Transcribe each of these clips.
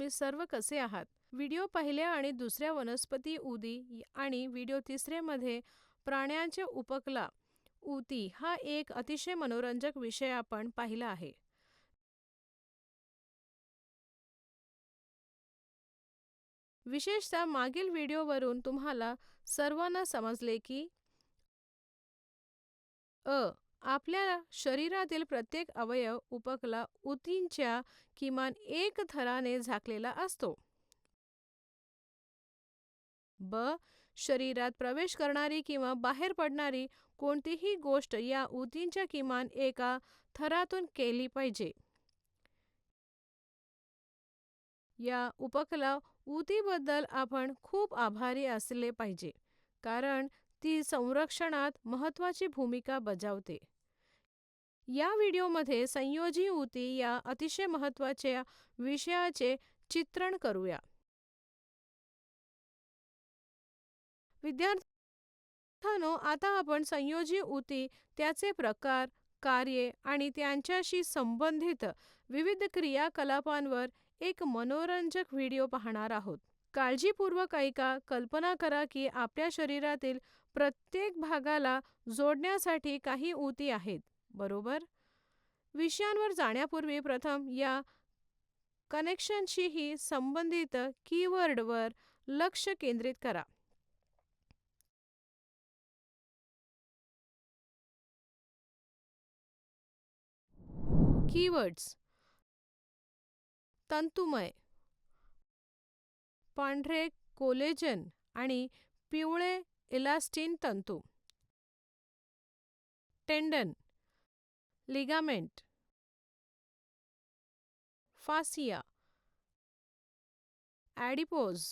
तुम्ही सर्व कसे आहात? व्हिडिओ पहिल्या आणि दुसऱ्या वनस्पती आणि व्हिडिओ तिसऱ्यामध्ये प्राण्यांचे उपकला ऊती हा एक अतिशय मनोरंजक विषय आपण पाहिला आहे. विशेषतः मागील व्हिडिओवरून तुम्हाला सर्वांना समजले की आपल्या शरीरातील प्रत्येक अवयव उपकला ऊतींच्या किमान एक थराने झाकलेला असतो. शरीरात प्रवेश करणारी किंवा बाहेर पडणारी कोणतीही गोष्ट या ऊतींच्या किमान एका थरातून केली पाहिजे. या उपकला ऊतीबद्दल आपण खूप आभारी असले पाहिजे, कारण ती संरक्षणात महत्त्वाची भूमिका बजावते. या व्हिडिओमध्ये संयोजी ऊती या अतिशय महत्त्वाच्या विषयाचे चित्रण करूया. विद्यार्थ्यांनो, आता आपण संयोजी ऊती, त्याचे प्रकार, कार्ये आणि त्यांच्याशी संबंधित विविध क्रियाकलापांवर एक मनोरंजक व्हिडिओ पाहणार आहोत. काळजीपूर्वक ऐका. कल्पना करा की आपल्या शरीरातील प्रत्येक भागाला जोडण्यासाठी काही ऊती आहेत, बरोबर? विषयांवर जाण्यापूर्वी प्रथम या कनेक्शनशी संबंधित कीवर्डवर लक्ष केंद्रित करा. कीवर्ड्स: तंतुमय, पांढरे कोलेजन आणि पिवळे इलास्टिन तंतू, टेंडन, लिगामेंट, फासिया, ॲडिपोज,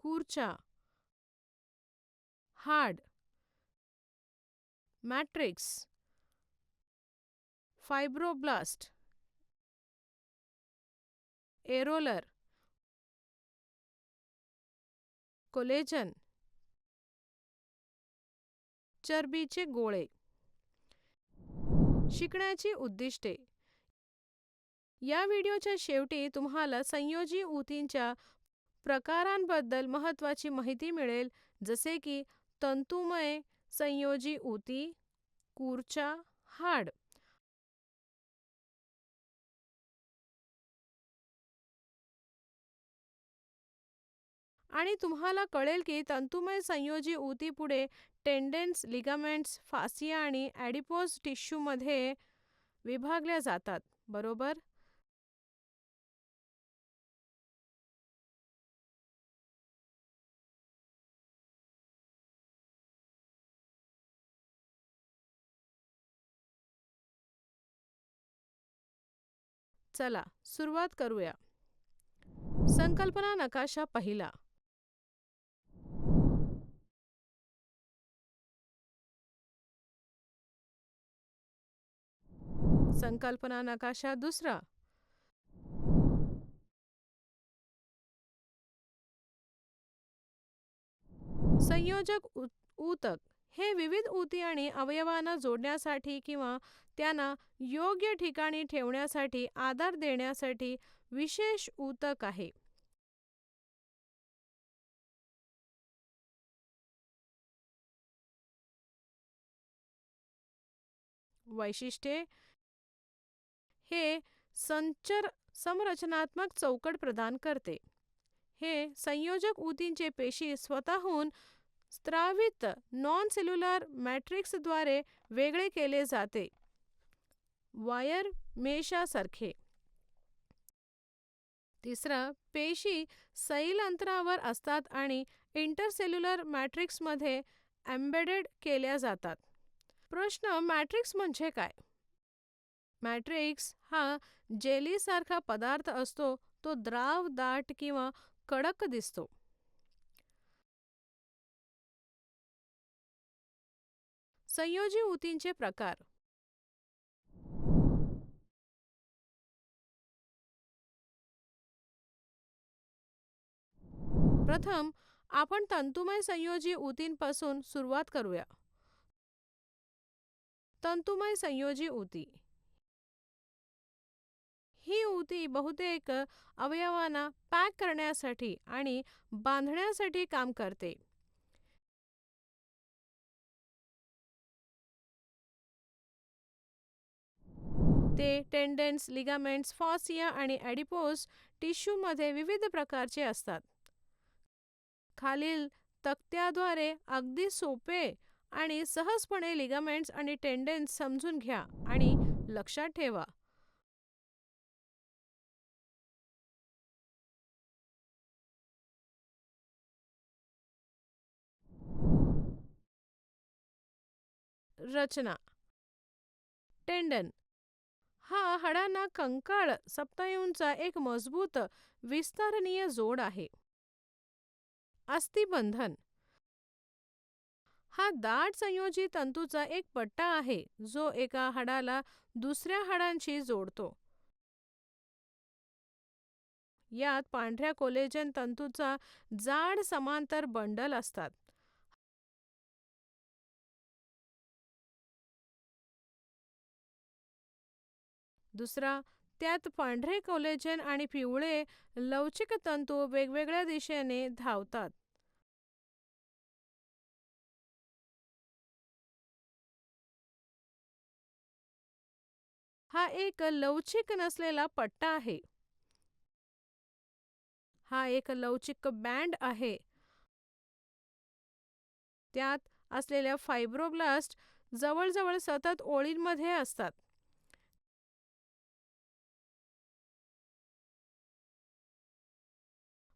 कूर्चा, हाड, मॅट्रिक्स, फायब्रोब्लास्ट, एरोलर, कोलेजन, चरबीचे गोळे. शिकण्याची उद्दिष्टे: या व्हिडिओच्या शेवटी तुम्हाला संयोजी ऊतींच्या प्रकारांबद्दल महत्त्वाची माहिती मिळेल, जसे की तंतुमय संयोजी ऊती, कूर्चा, हाड. आणि तुम्हाला कळेल की तंतुमय संयोजी ऊती पुढे टेंडेन्स, लिगामेंट्स, फासिया आणि ॲडिपोज टिश्यूमध्ये विभागल्या जातात, बरोबर? चला सुरुवात करूया. संकल्पना नकाशा पहिला. संकल्पना नकाशा दुसरा. संयोजक ऊतक हे विविध ऊती आणि अवयवांना जोडण्यासाठी किंवा त्यांना योग्य ठिकाणी ठेवण्यासाठी आधार देण्यासाठी विशेष ऊतक आहे. वैशिष्ट्ये: हे संरचनात्मक चौकट प्रदान करते. हे संयोजक ऊतींचे पेशी स्वतःहून स्त्रावित नॉन सेल्युलर मॅट्रिक्सद्वारे वेगळे केले जाते, वायर मेशासारखे. तिसरा, पेशी सैल अंतरावर असतात आणि इंटरसेल्युलर मॅट्रिक्समध्ये एम्बेडेड केल्या जातात. प्रश्न: मॅट्रिक्स म्हणजे काय? मॅट्रिक्स हा जेलीसारखा पदार्थ असतो. तो द्राव, दाट किंवा कडक दिसतो. संयोजी ऊतींचे प्रकार: प्रथम आपण तंतुमय संयोजी ऊतींपासून सुरुवात करूया. तंतुमय संयोजी ऊती ही ऊती बहुतेक अवयवांना पॅक करण्यासाठी आणि बांधण्यासाठी काम करते. ते टेंडन्स, लिगामेंट्स, फॉसिया आणि ॲडिपोज टिश्यूमध्ये विविध प्रकारचे असतात. खालील तक्त्याद्वारे अगदी सोपे आणि सहजपणे लिगामेंट्स आणि टेंडन्स समजून घ्या आणि लक्षात ठेवा. रचना. टेंडन हा हाडांना कंकाळ सप्तायूंचा एक मजबूत विस्तारणीय जोड आहे. अस्थिबंधन हा दाट संयोजी तंतूचा एक पट्टा आहे जो एका हाडाला दुसऱ्या हाडांशी जोडतो. यात पांढऱ्या कोलेजन तंतूचा जाड समांतर बंडल असतात. दुसरा, त्यात पांढरे कोलेजन आणि पिवळे लवचिक तंतू वेगवेगळ्या दिशेने धावतात. हा एक लवचिक नसलेला पट्टा आहे. हा एक लवचिक बँड आहे. त्यात असलेल्या फायब्रोब्लास्ट जवळजवळ सतत ओळींमध्ये असतात.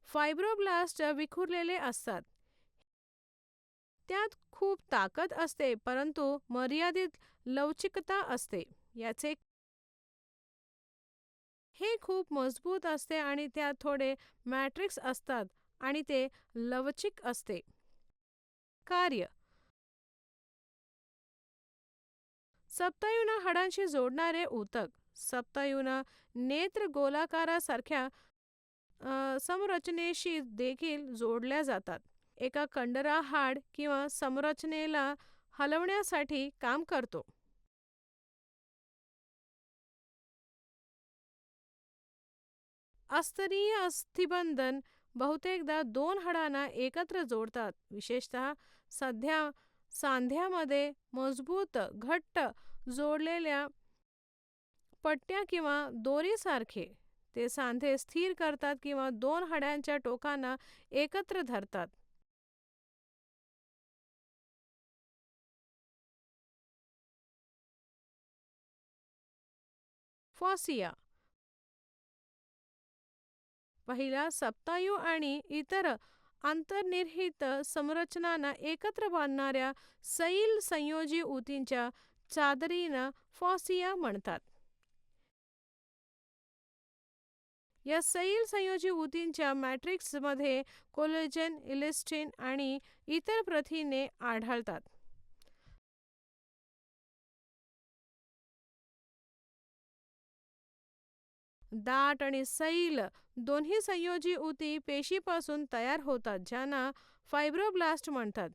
फायब्रोब्लास्ट विखुरलेले असतात. त्यात खूप ताकद असते परंतु मर्यादित लवचिकता असते. याचे हे खूप मजबूत असते आणि त्यात थोडे मॅट्रिक्स असतात आणि ते लवचिक असते. कार्य. सप्तायुना हाडांशी जोडणारे ऊतक सप्तायुना नेत्र गोलाकारासारख्या संरचनेशी देखील जोडल्या जातात. एका कंडरा हाड किंवा संरचनेला हलवण्यासाठी काम करतो. अस्तरीय अस्थिबंधन बहुतेकदा दोन हाडांना एकत्र जोडतात, विशेषतः सध्या सांध्यामध्ये मजबूत घट्ट जोडलेल्या पट्ट्या किंवा दोरीसारखे. ते सांधे स्थिर करतात किंवा दोन हाडांच्या टोकांना एकत्र धरतात. फॉसिया पहिला सप्तायू आणि इतर अंतर्निहित संरचनांना एकत्र बांधणाऱ्या सैल संयोजी ऊतींच्या चादरींना फॉसिया म्हणतात. या सैल संयोजी ऊतींच्या मॅट्रिक्समध्ये कोलेजन, इलेस्टिन आणि इतर प्रथिने आढळतात. दाट आणि सैल दोन्ही संयोजी ऊती पेशीपासून तयार होतात ज्यांना फायब्रोब्लास्ट म्हणतात,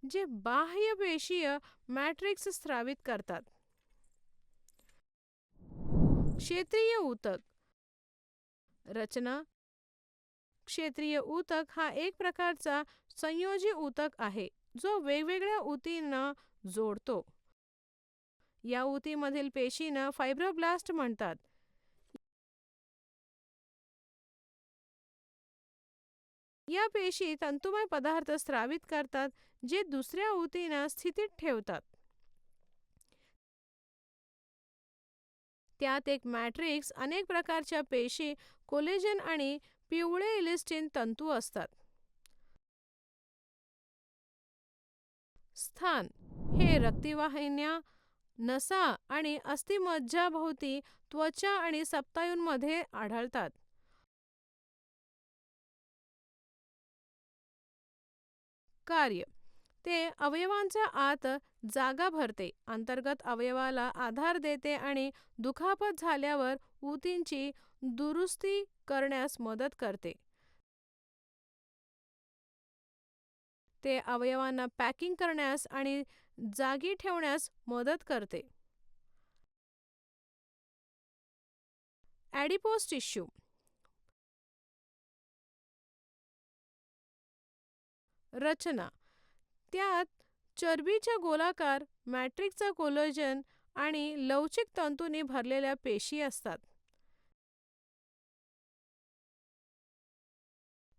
जे बाह्य पेशीय मॅट्रिक्स स्रावित करतात. क्षेत्रीय ऊतक. रचना. क्षेत्रीय ऊतक हा एक प्रकारचा संयोजी ऊतक आहे जो वेगवेगळ्या ऊतींना जोडतो. या ऊतीमधील पेशींना फायब्रोब्लास्ट म्हणतात. या पेशी तंतुमय पदार्थ स्रावित करतात जे दुसऱ्या ऊतींना स्थितीत ठेवतात. त्यात एक मॅट्रिक्स, अनेक प्रकारच्या पेशी, कोलेजन आणि पिवळे इलेस्टिन तंतू असतात. स्थान. हे रक्तवाहिन्या, नसा आणि अस्थिमज्जाभोवती त्वचा आणि सप्तायूंमध्ये आढळतात. कार्य. ते अवयवांच्या आत जागा भरते, अंतर्गत अवयवाला आधार देते आणि दुखापत झाल्यावर ऊतींची दुरुस्ती करण्यास मदत करते. ते अवयवांना पॅकिंग करण्यास आणि जागी ठेवण्यास मदत करते. ॲडिपोज टिश्यू. रचना: त्यात चरबीच्या गोलाकार मॅट्रिक्सचा कोलेजन आणि लवचिक तंतूंनी भरलेल्या पेशी असतात.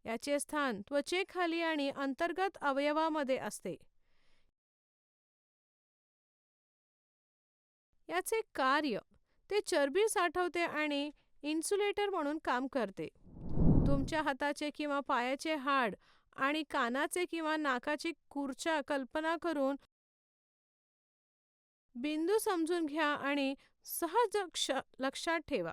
याचे स्थान त्वचेखाली आणि अंतर्गत अवयवामध्ये असते. याचे कार्य: ते चरबी साठवते आणि इन्सुलेटर म्हणून काम करते. तुमच्या हाताचे किंवा पायाचे हाड आणि कानाचे किंवा नाकाची खुर्च्या कल्पना करून बिंदू समजून घ्या आणि सहज लक्षात ठेवा.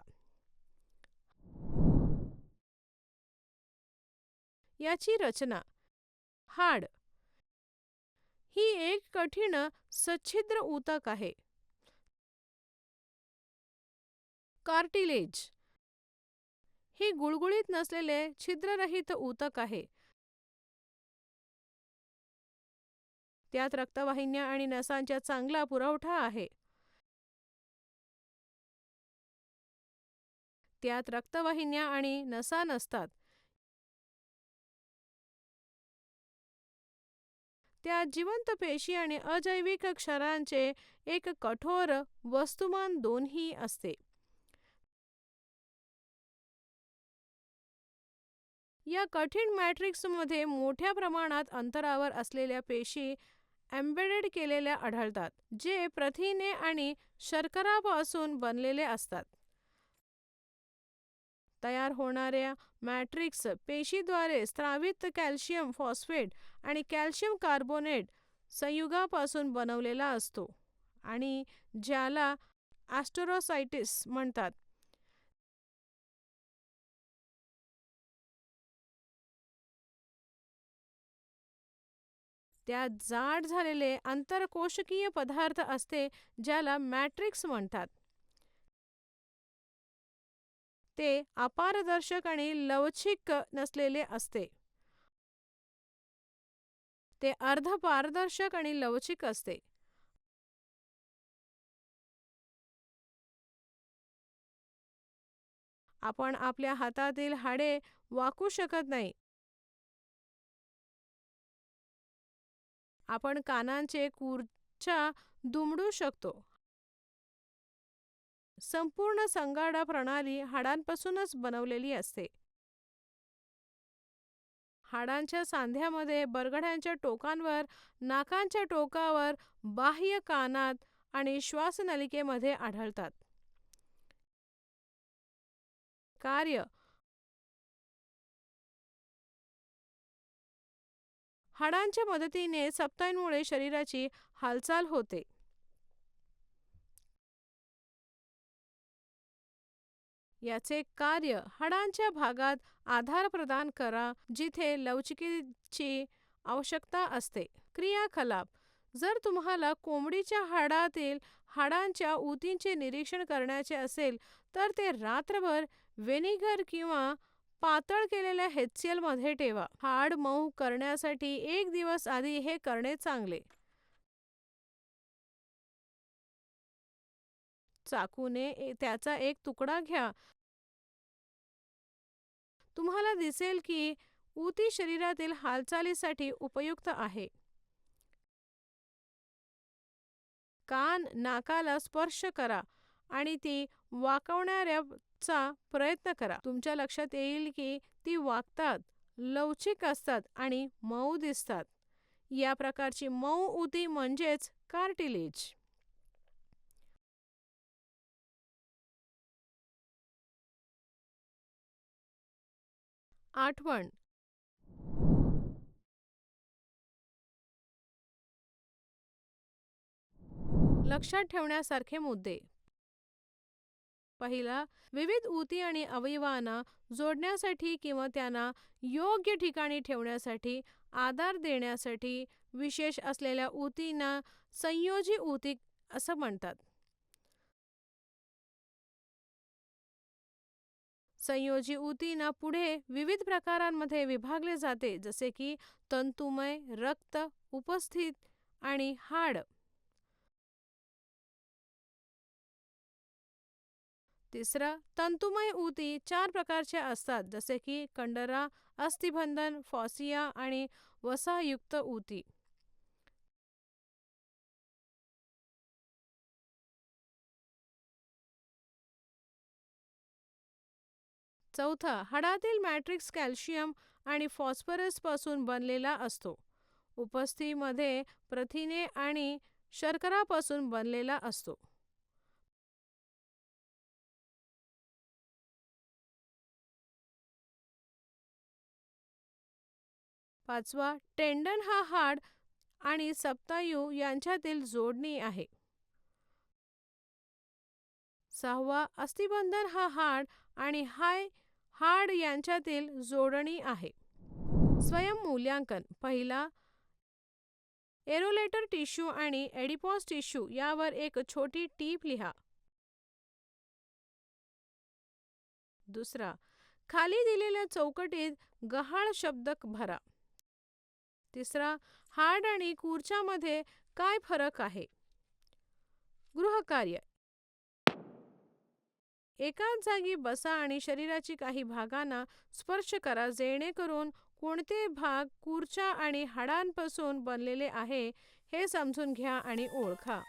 याची रचना: हाड ही एक कठीण सच्छिद्र ऊतक आहे. कार्टिलेज ही गुळगुळीत नसलेले छिद्ररहित ऊतक आहे. त्यात रक्तवाहिन्या आणि नसांचा चांगला पुरवठा आहे. त्यात रक्तवाहिन्या आणि नसा नसतात. त्यात जिवंत पेशी आणि अजैविक क्षारांचे एक कठोर वस्तुमान दोन्ही असते. या कठीण मॅट्रिक्समध्ये मोठ्या प्रमाणात अंतरावर असलेल्या पेशी एम्बेडेड केलेल्या आढळतात, जे प्रथिने आणि शर्करापासून बनलेले असतात. तयार होणाऱ्या मॅट्रिक्स पेशीद्वारे स्रावित कॅल्शियम फॉस्फेट आणि कॅल्शियम कार्बोनेट संयुगापासून बनवलेला असतो आणि ज्याला ॲस्टेरोसाइट्स म्हणतात. त्यात जाड झालेले आंतरकोशिकीय पदार्थ असते ज्याला मॅट्रिक्स म्हणतात. ते अपारदर्शक आणि लवचिक नसलेले असते. ते अर्धपारदर्शक आणि लवचिक असते. आपण आपल्या हातातील हाडे वाकवू शकत नाही. आपण कानांचे खुर्च्या दुमडू शकतो. संपूर्ण संगाडा प्रणाली हाडांपासूनच बनवलेली असते. हाडांच्या सांध्यामध्ये, बरगड्यांच्या टोकांवर, नाकांच्या टोकावर, बाह्य कानात आणि श्वासनलिकेमध्ये आढळतात. कार्य: हाडांच्या मदतीने सप्तांमुळे शरीराची हालचाल होते. याचे कार्य: हाडांच्या भागात आधार प्रदान करा जिथे लवचिकीची आवश्यकता असते. क्रियाकलाप: जर तुम्हाला कोंबडीच्या हाडातील हाडांच्या ऊतींचे निरीक्षण करायचे असेल तर ते रात्रभर व्हिनेगर किंवा पातळ केलेल्या HCl मध्ये ठेवा. हाड मऊ करण्यासाठी 1 दिवस आधी हे करणे चांगले. चाकूने त्याचा एक तुकडा घ्या. तुम्हाला दिसेल की ऊती शरीरातील हालचालीसाठी उपयुक्त आहे. कान नाकाला स्पर्श करा आणि ती वाकवण्याचा प्रयत्न करा. तुमच्या लक्षात येईल की ती वाकतात, लवचिक असतात आणि मऊ दिसतात. या प्रकारची मऊ ऊती म्हणजेच कार्टिलेज. आठवण: लक्षात ठेवण्यासारखे मुद्दे. पहिला, विविध ऊती आणि अवयवांना जोडण्यासाठी किंवा त्यांना योग्य ठिकाणी ठेवण्यासाठी आधार देण्यासाठी विशेष असलेल्या ऊतींना संयोजी ऊती असं म्हणतात. संयोजी ऊतींना पुढे विविध प्रकारांमध्ये विभागले जाते, जसे की तंतुमय, रक्त, उपस्थित आणि हाड. तिसरं, तंतुमय ऊती 4 प्रकारचे असतात, जसे की कंडरा, अस्थिबंधन, फॉसिया आणि वसायुक्त ऊती. चौथा, हाडातील मॅट्रिक्स कॅल्शियम आणि फॉस्फरस पासून बनलेला असतो. उपस्थीमध्ये प्रथिने आणि शर्करापासून बनलेला असतो. पाचवा, टेंडन हा हाड आणि सप्तायू यांच्यातील जोडणी आहे. सहावा, अस्थिबंधन हा हाड आणि हाड यांच्यातील जोडणी आहे. स्वयंमूल्यांकन. पहिला, एरोलेटर टिश्यू आणि एडिपॉस टिश्यू यावर एक छोटी टीप लिहा. दुसरा, खाली दिलेल्या चौकटीत गहाळ शब्द भरा. तिसरा, हाड आणि कूर्च्यामध्ये काय फरक आहे? गृहकार्य. एकाच जागी बसा आणि शरीराची काही भागांना स्पर्श करा, जेणेकरून कोणते भाग कूर्च्या आणि हाडांपासून बनलेले आहे हे समजून घ्या आणि ओळखा.